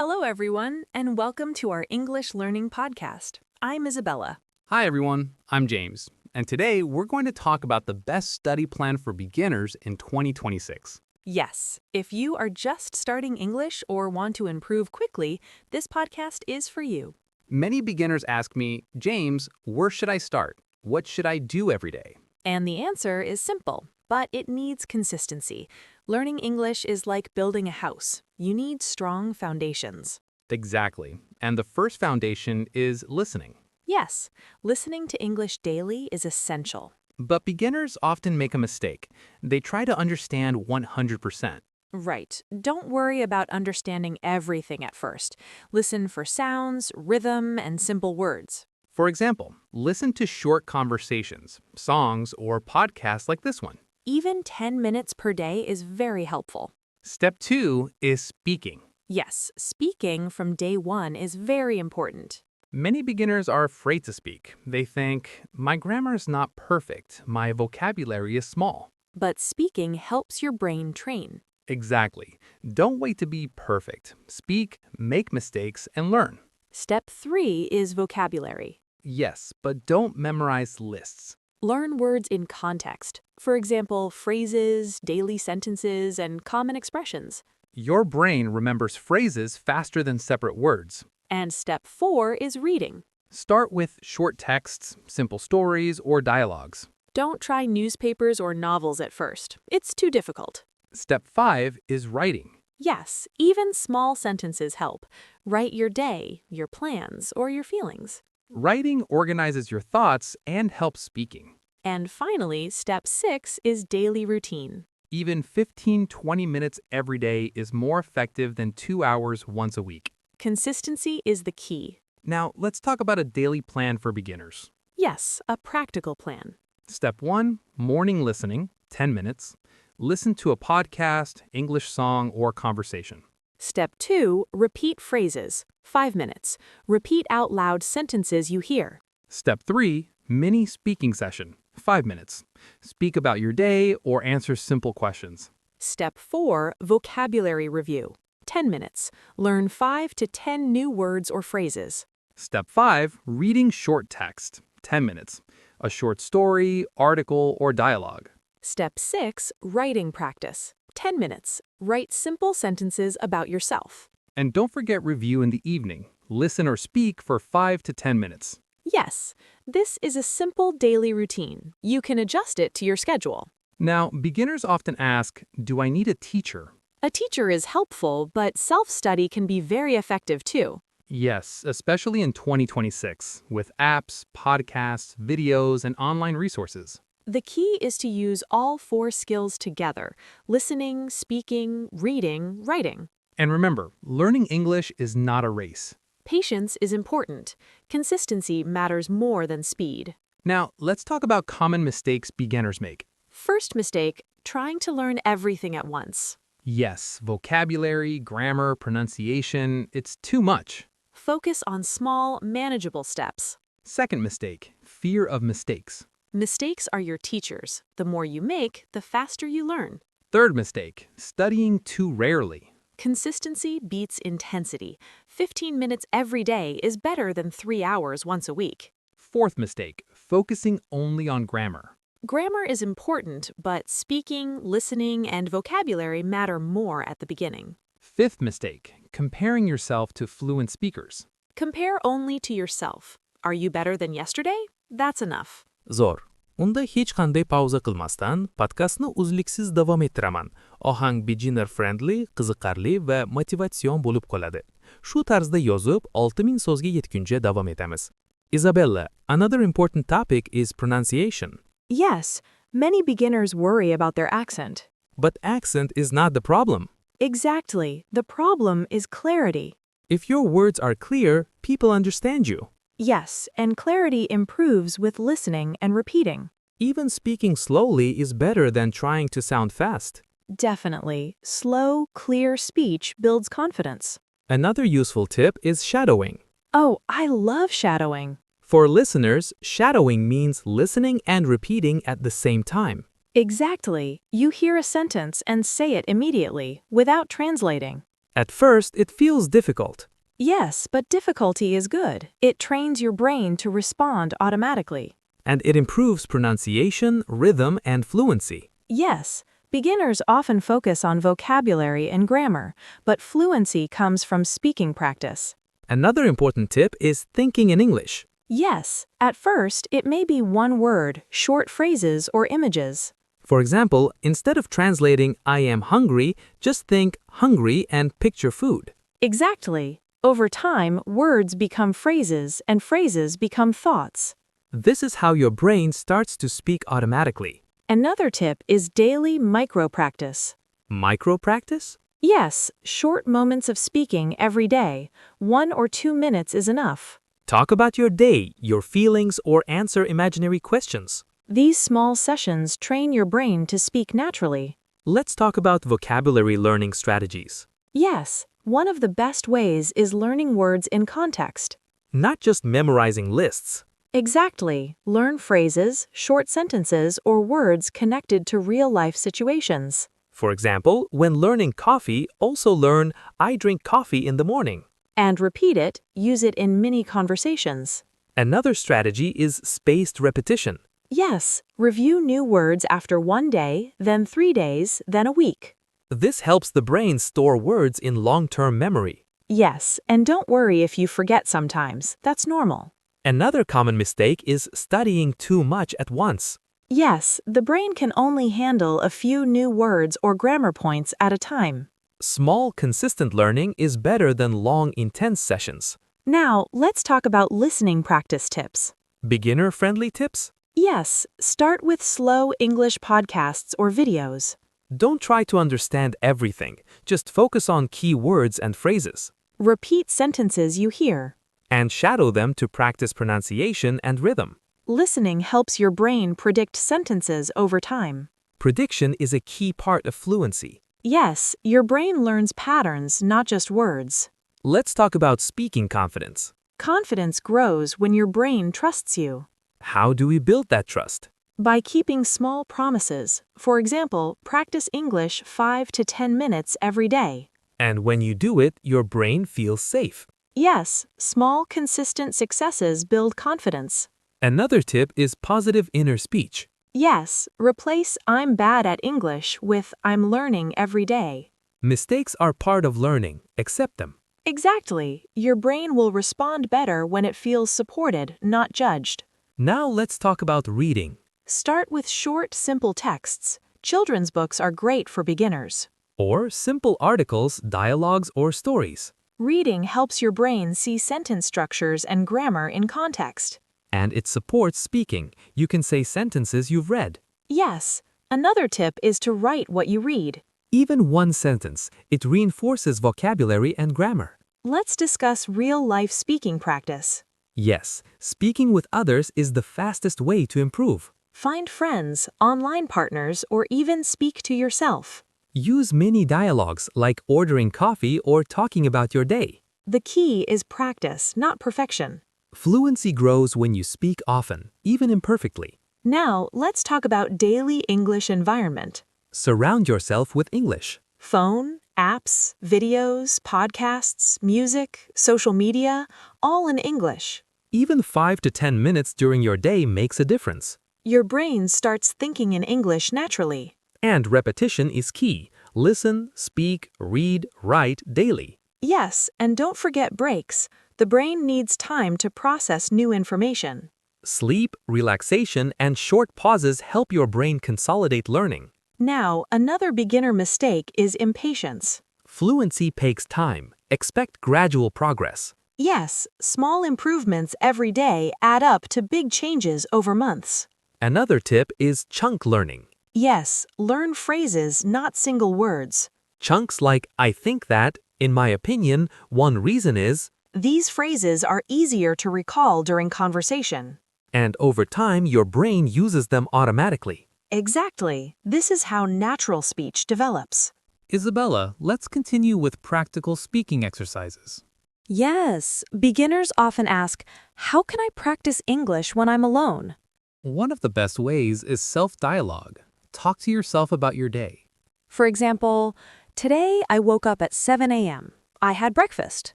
Hello, everyone, and welcome to our English Learning Podcast. I'm Isabella. Hi everyone, I'm James, and today we're going to talk about the best study plan for beginners in 2026. Yes, if you are just starting English or want to improve quickly, this podcast is for you. Many beginners ask me, James, where should I start? What should I do every day? And the answer is simple, but it needs consistency. Learning English is like building a house. You need strong foundations. Exactly, and the first foundation is listening. Yes, listening to English daily is essential. But beginners often make a mistake. They try to understand 100%. Right. Don't worry about understanding everything at first. Listen for sounds, rhythm, and simple words. For example, listen to short conversations, songs, or podcasts like this one. Even 10 minutes per day is very helpful. Step 2 is speaking. Yes, speaking from day one is very important. Many beginners are afraid to speak. They think, my grammar is not perfect, my vocabulary is small. But speaking helps your brain train. Exactly. Don't wait to be perfect. Speak, make mistakes, and learn. Step 3 is vocabulary. Yes, but don't memorize lists. Learn words in context. For example, phrases, daily sentences, and common expressions. Your brain remembers phrases faster than separate words. And step 4 is reading. Start with short texts, simple stories, or dialogues. Don't try newspapers or novels at first. It's too difficult. Step 5 is writing. Yes, even small sentences help. Write your day, your plans, or your feelings. Writing organizes your thoughts and helps speaking. And finally, step 6 is daily routine. Even 15-20 minutes every day is more effective than 2 hours once a week. Consistency is the key. Now, let's talk about a daily plan for beginners. Yes, a practical plan. Step 1, morning listening, 10 minutes. Listen to a podcast, English song, or conversation. Step 2, repeat phrases, 5 minutes. Repeat out loud sentences you hear. Step 3, mini speaking session, 5 minutes. Speak about your day or answer simple questions. Step 4, vocabulary review, 10 minutes. Learn 5 to 10 new words or phrases. Step 5, reading short text, 10 minutes. A short story, article, or dialogue. Step 6, writing practice, 10 minutes. Write simple sentences about yourself. And don't forget review in the evening. Listen or speak for 5 to 10 minutes. Yes, this is a simple daily routine. You can adjust it to your schedule. Now, beginners often ask, do I need a teacher? A teacher is helpful, but self-study can be very effective too. Yes, especially in 2026, with apps, podcasts, videos, and online resources. The key is to use all 4 skills together: listening, speaking, reading, writing. And remember, learning English is not a race. Patience is important. Consistency matters more than speed. Now, let's talk about common mistakes beginners make. First mistake, trying to learn everything at once. Yes, vocabulary, grammar, pronunciation, it's too much. Focus on small, manageable steps. Second mistake, fear of mistakes. Mistakes are your teachers. The more you make, the faster you learn. Third mistake, studying too rarely. Consistency beats intensity. 15 minutes every day is better than 3 hours once a week. Fourth mistake, focusing only on grammar. Grammar is important, but speaking, listening, and vocabulary matter more at the beginning. Fifth mistake, comparing yourself to fluent speakers. Compare only to yourself. Are you better than yesterday? That's enough. Zo'r. Unda hech qanday pauza qilmasdan podkastni uzluksiz davom ettiraman. Ohang beginner friendly, qiziqarli va motivatsion bo'lib qoladi. Shu tarzda yozib 6000 so'zga yetguncha davom etamiz. Isabella, another important topic is pronunciation. Yes, many beginners worry about their accent. But accent is not the problem. Exactly. The problem is clarity. If your words are clear, people understand you. Yes, and clarity improves with listening and repeating. Even speaking slowly is better than trying to sound fast. Definitely. Slow, clear speech builds confidence. Another useful tip is shadowing. Oh, I love shadowing. For listeners, shadowing means listening and repeating at the same time. Exactly. You hear a sentence and say it immediately, without translating. At first, it feels difficult. Yes, but difficulty is good. It trains your brain to respond automatically. And it improves pronunciation, rhythm, and fluency. Yes, beginners often focus on vocabulary and grammar, but fluency comes from speaking practice. Another important tip is thinking in English. Yes, at first, it may be one word, short phrases, or images. For example, instead of translating I am hungry, just think hungry and picture food. Exactly. Over time, words become phrases, and phrases become thoughts. This is how your brain starts to speak automatically. Another tip is daily micro-practice. Micro-practice? Yes, short moments of speaking every day. 1 or 2 minutes is enough. Talk about your day, your feelings, or answer imaginary questions. These small sessions train your brain to speak naturally. Let's talk about vocabulary learning strategies. Yes, one of the best ways is learning words in context. Not just memorizing lists. Exactly. Learn phrases, short sentences, or words connected to real-life situations. For example, when learning coffee, also learn I drink coffee in the morning. And repeat it, use it in mini conversations. Another strategy is spaced repetition. Yes, review new words after 1 day, then 3 days, then a week. This helps the brain store words in long-term memory. Yes, and don't worry if you forget sometimes. That's normal. Another common mistake is studying too much at once. Yes, the brain can only handle a few new words or grammar points at a time. Small, consistent learning is better than long, intense sessions. Now, let's talk about listening practice tips. Beginner-friendly tips? Yes, start with slow English podcasts or videos. Don't try to understand everything. Just focus on key words and phrases. Repeat sentences you hear. And shadow them to practice pronunciation and rhythm. Listening helps your brain predict sentences over time. Prediction is a key part of fluency. Yes, your brain learns patterns, not just words. Let's talk about speaking confidence. Confidence grows when your brain trusts you. How do we build that trust? By keeping small promises. For example, practice English 5 to 10 minutes every day. And when you do it, your brain feels safe. Yes, small, consistent successes build confidence. Another tip is positive inner speech. Yes, replace I'm bad at English with I'm learning every day. Mistakes are part of learning. Accept them. Exactly. Your brain will respond better when it feels supported, not judged. Now let's talk about reading. Start with short, simple texts. Children's books are great for beginners. Or simple articles, dialogues, or stories. Reading helps your brain see sentence structures and grammar in context. And it supports speaking. You can say sentences you've read. Yes, another tip is to write what you read. Even one sentence, it reinforces vocabulary and grammar. Let's discuss real-life speaking practice. Yes, speaking with others is the fastest way to improve. Find friends, online partners, or even speak to yourself. Use mini dialogues like ordering coffee or talking about your day. The key is practice, not perfection. Fluency grows when you speak often, even imperfectly. Now, let's talk about daily English environment. Surround yourself with English. Phone, apps, videos, podcasts, music, social media, all in English. Even 5 to 10 minutes during your day makes a difference. Your brain starts thinking in English naturally. And repetition is key. Listen, speak, read, write daily. Yes, and don't forget breaks. The brain needs time to process new information. Sleep, relaxation, and short pauses help your brain consolidate learning. Now, another beginner mistake is impatience. Fluency takes time. Expect gradual progress. Yes, small improvements every day add up to big changes over months. Another tip is chunk learning. Yes, learn phrases, not single words. Chunks like I think that, in my opinion, one reason is, These phrases are easier to recall during conversation. and over time your brain uses them automatically. Exactly. This is how natural speech develops. Isabella, let's continue with practical speaking exercises. Yes, beginners often ask, how can I practice English when I'm alone? One of the best ways is self-dialogue. Talk to yourself about your day. For example, Today, I woke up at 7 a.m. I had breakfast.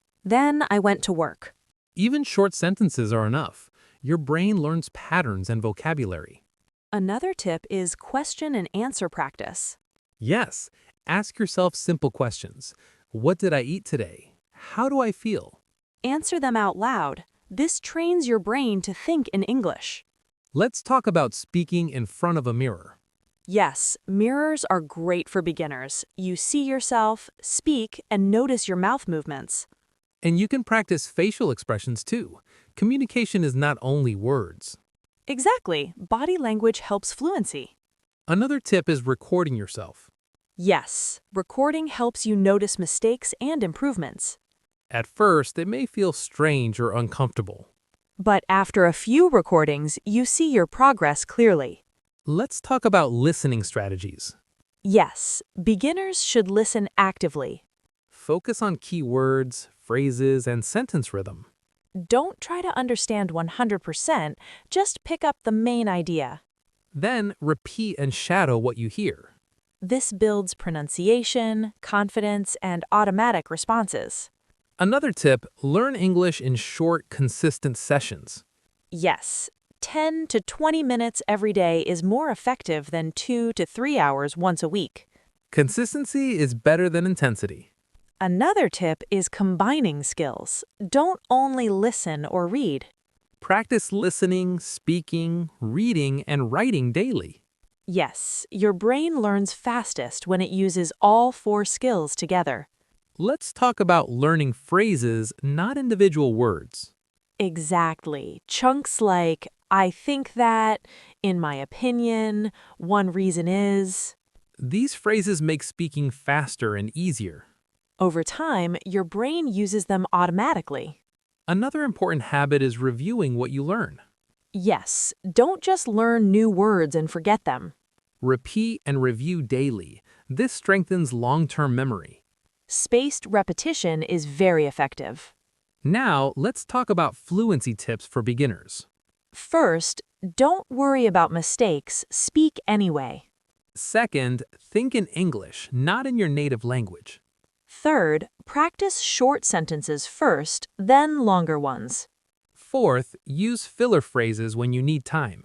Then I went to work. Even short sentences are enough. Your brain learns patterns and vocabulary. Another tip is question and answer practice. Yes, ask yourself simple questions. What did I eat today? How do I feel? Answer them out loud. This trains your brain to think in English. Let's talk about speaking in front of a mirror. Yes, mirrors are great for beginners. You see yourself, speak, and notice your mouth movements. And you can practice facial expressions too. Communication is not only words. Exactly. Body language helps fluency. Another tip is recording yourself. Yes, recording helps you notice mistakes and improvements. At first, it may feel strange or uncomfortable. But after a few recordings, you see your progress clearly. Let's talk about listening strategies. Yes, beginners should listen actively. Focus on key words, phrases, and sentence rhythm. Don't try to understand 100%, just pick up the main idea. Then repeat and shadow what you hear. This builds pronunciation, confidence, and automatic responses. Another tip, learn English in short, consistent sessions. Yes, 10 to 20 minutes every day is more effective than 2 to 3 hours once a week. Consistency is better than intensity. Another tip is combining skills. Don't only listen or read. Practice listening, speaking, reading, and writing daily. Yes, your brain learns fastest when it uses all 4 skills together. Let's talk about learning phrases, not individual words. Exactly. Chunks like, I think that, in my opinion, one reason is. These phrases make speaking faster and easier. Over time, your brain uses them automatically. Another important habit is reviewing what you learn. Yes, don't just learn new words and forget them. Repeat and review daily. This strengthens long-term memory. Spaced repetition is very effective. Now, let's talk about fluency tips for beginners. First, don't worry about mistakes, speak anyway. Second, think in English, not in your native language. Third, practice short sentences first, then longer ones. Fourth, use filler phrases when you need time.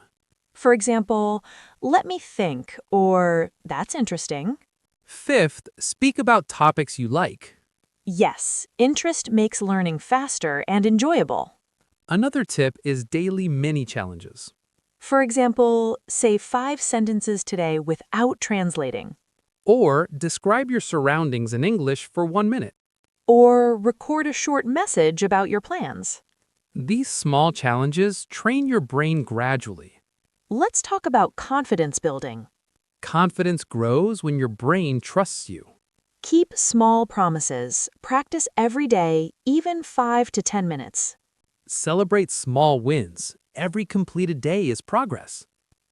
For example, let me think, or that's interesting. Fifth, speak about topics you like. Yes, interest makes learning faster and enjoyable. Another tip is daily mini challenges. For example, say 5 sentences today without translating. Or describe your surroundings in English for 1 minute. Or record a short message about your plans. These small challenges train your brain gradually. Let's talk about confidence building. Confidence grows when your brain trusts you. Keep small promises. Practice every day, even 5 to 10 minutes. Celebrate small wins. Every completed day is progress.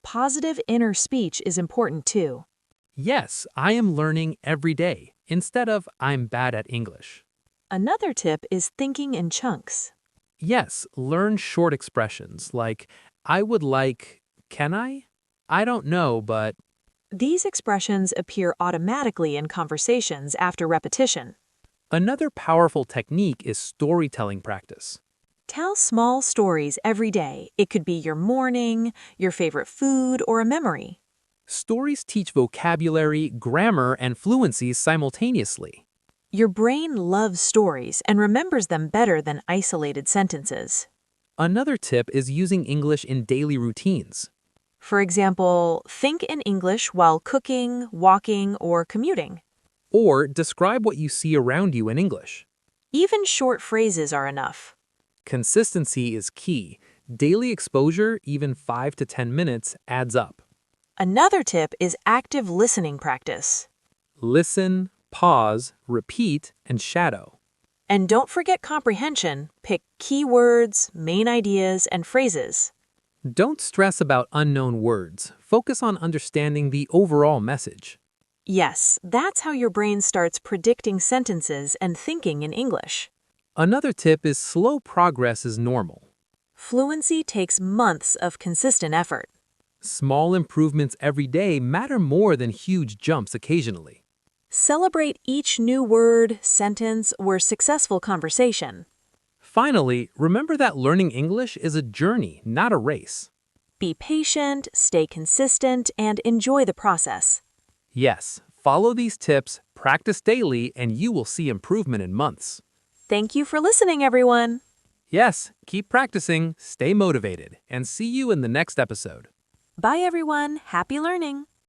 Positive inner speech is important too. Yes, I am learning every day, instead of I'm bad at English. Another tip is thinking in chunks. Yes, learn short expressions like I would like, can I don't know, but These expressions appear automatically in conversations after repetition. another powerful technique is storytelling practice. Tell small stories every day. It could be your morning, your favorite food, or a memory. Stories teach vocabulary, grammar, and fluency simultaneously. Your brain loves stories and remembers them better than isolated sentences. Another tip is using English in daily routines. For example, think in English while cooking, walking, or commuting. Or describe what you see around you in English. Even short phrases are enough. Consistency is key. Daily exposure, even 5 to 10 minutes, adds up. Another tip is active listening practice. Listen, pause, repeat, and shadow. And don't forget comprehension. Pick key words, main ideas, and phrases. Don't stress about unknown words. Focus on understanding the overall message. Yes, that's how your brain starts predicting sentences and thinking in English. Another tip is slow progress is normal. Fluency takes months of consistent effort. Small improvements every day matter more than huge jumps occasionally. Celebrate each new word, sentence, or successful conversation. Finally, remember that learning English is a journey, not a race. Be patient, stay consistent, and enjoy the process. Yes, follow these tips, practice daily, and you will see improvement in months. Thank you for listening, everyone. Yes, keep practicing, stay motivated, and see you in the next episode. Bye, everyone. Happy learning.